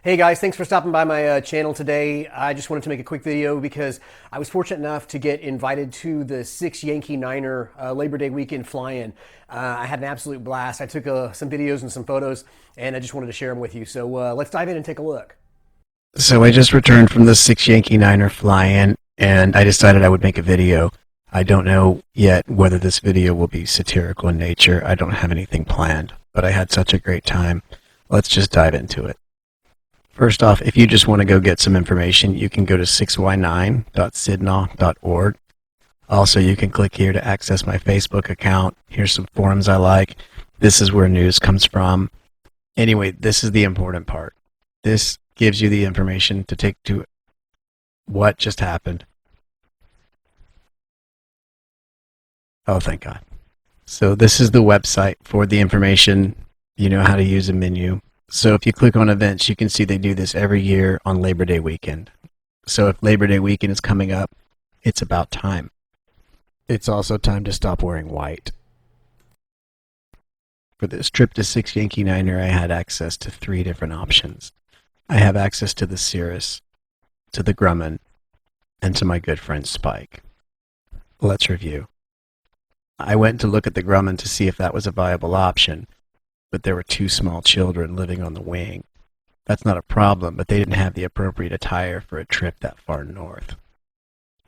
Hey guys, thanks for stopping by my channel today. I just wanted to make a quick video because I was fortunate enough to get invited to the 6 Yankee Niner Labor Day weekend fly-in. I had an absolute blast. I took some videos and some photos, and I just wanted to share them with you. So let's dive in and take a look. So I just returned from the 6 Yankee Niner fly-in, and I decided I would make a video. I don't know yet whether this video will be satirical in nature. I don't have anything planned, but I had such a great time. Let's just dive into it. First off, if you just want to go get some information, you can go to 6y9.sidnaw.org. Also, you can click here to access my Facebook account. Here's some forums I like. This is where news comes from. Anyway, this is the important part. This gives you the information to take to what just happened. Oh, thank God. So this is the website for the information. You know how to use a menu. So if you click on events, you can see they do this every year on Labor Day weekend. So if Labor Day weekend is coming up, it's about time. It's also time to stop wearing white. For this trip to 6 Yankee Niner, I had access to 3 different options. I have access to the Cirrus, to the Grumman, and to my good friend Spike. Let's review. I went to look at the Grumman to see if that was a viable option, but there were 2 small children living on the wing. That's not a problem, but they didn't have the appropriate attire for a trip that far north.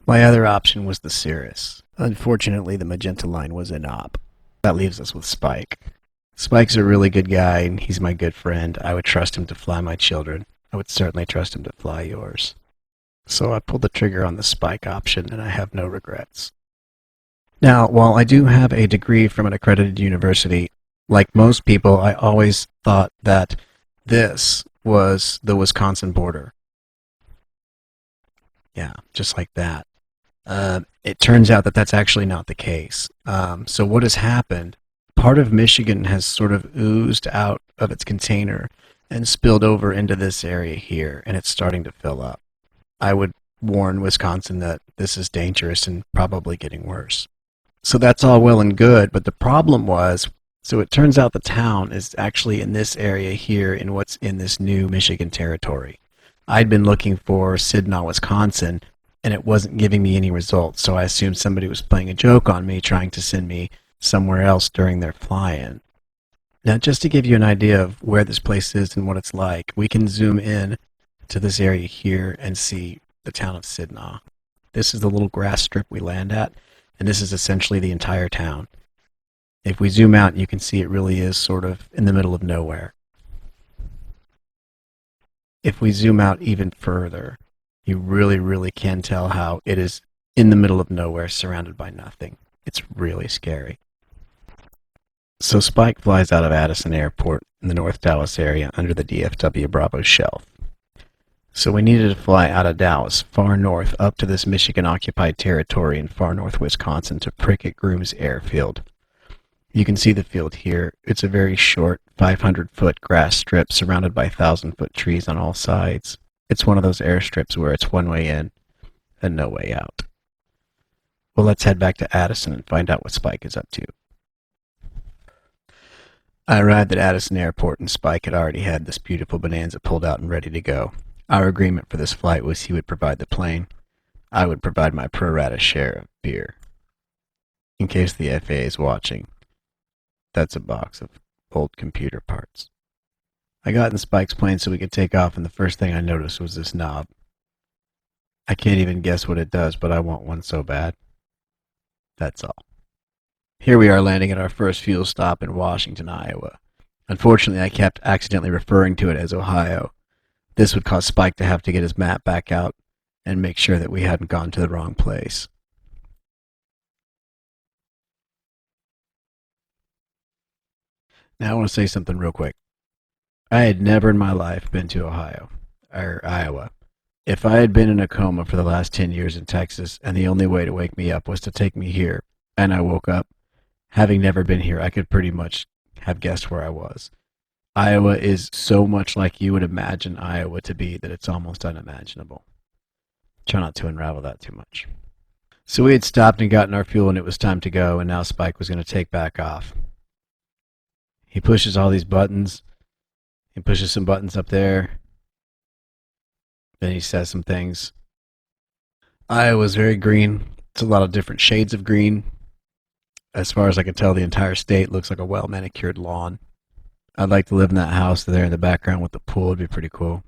My other option was the Cirrus. Unfortunately, the magenta line was in op. That leaves us with Spike. Spike's a really good guy, and he's my good friend. I would trust him to fly my children. I would certainly trust him to fly yours. So I pulled the trigger on the Spike option, and I have no regrets. Now, while I do have a degree from an accredited university, like most people, I always thought that this was the Wisconsin border. Yeah, just like that. It turns out that that's actually not the case. So what has happened, part of Michigan has sort of oozed out of its container and spilled over into this area here, and it's starting to fill up. I would warn Wisconsin that this is dangerous and probably getting worse. So that's all well and good, but the problem was, so it turns out the town is actually in this area here in what's in this new Michigan territory. I'd been looking for Sidnaw, Wisconsin, and it wasn't giving me any results, so I assumed somebody was playing a joke on me, trying to send me somewhere else during their fly-in. Now, just to give you an idea of where this place is and what it's like, we can zoom in to this area here and see the town of Sidnaw. This is the little grass strip we land at, and this is essentially the entire town. If we zoom out, you can see it really is sort of in the middle of nowhere. If we zoom out even further, you really can tell how it is in the middle of nowhere, surrounded by nothing. It's really scary. So Spike flies out of Addison Airport in the North Dallas area under the DFW Bravo shelf. So we needed to fly out of Dallas, far north, up to this Michigan-occupied territory in far north Wisconsin to Prickett Grooms Airfield. You can see the field here. It's a very short 500-foot grass strip surrounded by 1,000-foot trees on all sides. It's one of those airstrips where it's one way in and no way out. Well, let's head back to Addison and find out what Spike is up to. I arrived at Addison Airport and Spike had already had this beautiful Bonanza pulled out and ready to go. Our agreement for this flight was he would provide the plane. I would provide my pro rata share of beer. In case the FAA is watching, that's a box of old computer parts. I got in Spike's plane so we could take off, and the first thing I noticed was this knob. I can't even guess what it does, but I want one so bad. That's all. Here we are landing at our first fuel stop in Washington, Iowa. Unfortunately, I kept accidentally referring to it as Ohio. This would cause Spike to have to get his map back out and make sure that we hadn't gone to the wrong place. Now I want to say something real quick. I had never in my life been to Ohio, or Iowa. If I had been in a coma for the last 10 years in Texas and the only way to wake me up was to take me here, and I woke up, having never been here, I could pretty much have guessed where I was. Iowa is so much like you would imagine Iowa to be that it's almost unimaginable. Try not to unravel that too much. So we had stopped and gotten our fuel and it was time to go, and now Spike was going to take back off. He pushes all these buttons. He pushes some buttons up there. Then he says some things. Iowa's very green. It's a lot of different shades of green. As far as I can tell, the entire state looks like a well manicured lawn. I'd like to live in that house there in the background with the pool. It'd be pretty cool.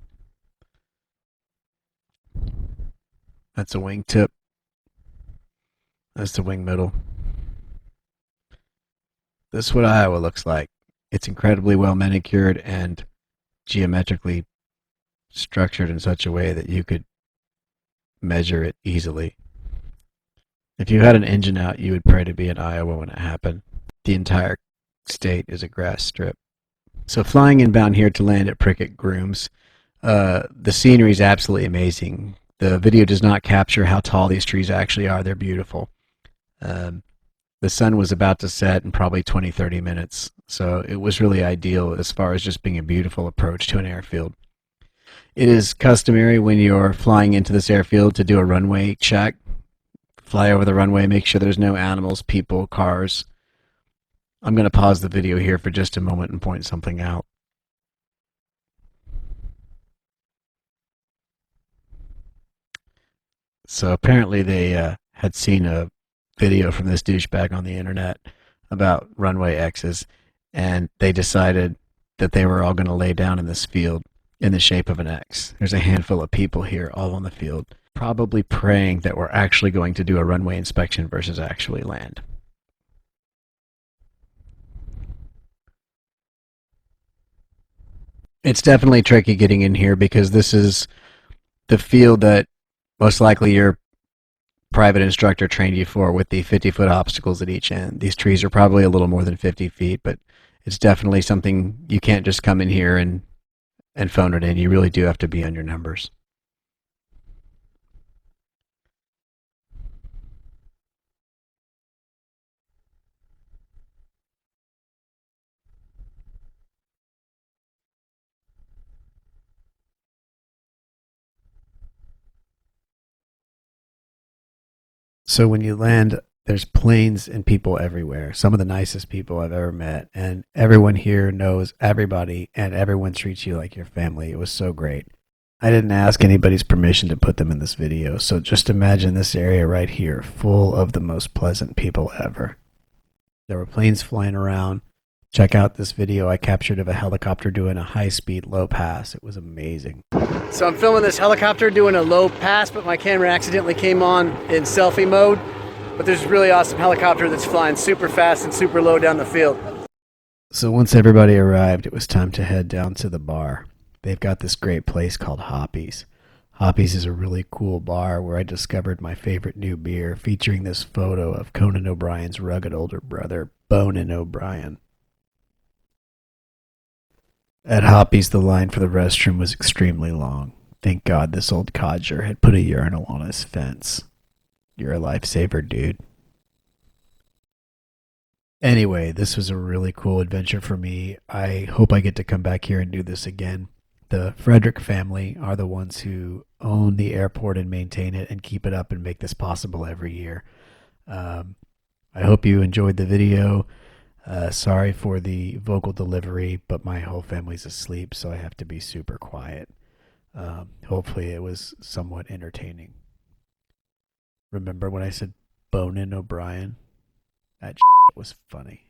That's a wingtip. That's the wing middle. This is what Iowa looks like. It's incredibly well manicured and geometrically structured in such a way that you could measure it easily. If you had an engine out, you would pray to be in Iowa when it happened. The entire state is a grass strip. So flying inbound here to land at Prickett Grooms, the scenery is absolutely amazing. The video does not capture how tall these trees actually are. They're beautiful. The sun was about to set in probably 20, 30 minutes. So it was really ideal as far as just being a beautiful approach to an airfield. It is customary when you're flying into this airfield to do a runway check. Fly over the runway, make sure there's no animals, people, cars. I'm going to pause the video here for just a moment and point something out. So apparently they had seen a video from this douchebag on the internet about runway X's, and they decided that they were all going to lay down in this field in the shape of an X. There's a handful of people here all on the field, probably praying that we're actually going to do a runway inspection versus actually land. It's definitely tricky getting in here because this is the field that most likely your private instructor trained you for, with the 50-foot obstacles at each end. These trees are probably a little more than 50 feet, but it's definitely something you can't just come in here and phone it in. You really do have to be on your numbers. So when you land, there's planes and people everywhere. Some of the nicest people I've ever met. And everyone here knows everybody, and everyone treats you like your family. It was so great. I didn't ask anybody's permission to put them in this video, so just imagine this area right here full of the most pleasant people ever. There were planes flying around. Check out this video I captured of a helicopter doing a high-speed low pass. It was amazing. So I'm filming this helicopter doing a low pass, but my camera accidentally came on in selfie mode. But there's a really awesome helicopter that's flying super fast and super low down the field. So once everybody arrived, it was time to head down to the bar. They've got this great place called Hoppy's. Hoppy's is a really cool bar where I discovered my favorite new beer, featuring this photo of Conan O'Brien's rugged older brother, Bonan O'Brien. At Hoppy's, the line for the restroom was extremely long. Thank God this old codger had put a urinal on his fence. You're a lifesaver, dude. Anyway, this was a really cool adventure for me. I hope I get to come back here and do this again. The Frederick family are the ones who own the airport and maintain it and keep it up and make this possible every year. I hope you enjoyed the video. Sorry for the vocal delivery, but my whole family's asleep, so I have to be super quiet. Hopefully it was somewhat entertaining. Remember when I said Bonan O'Brien? That was funny.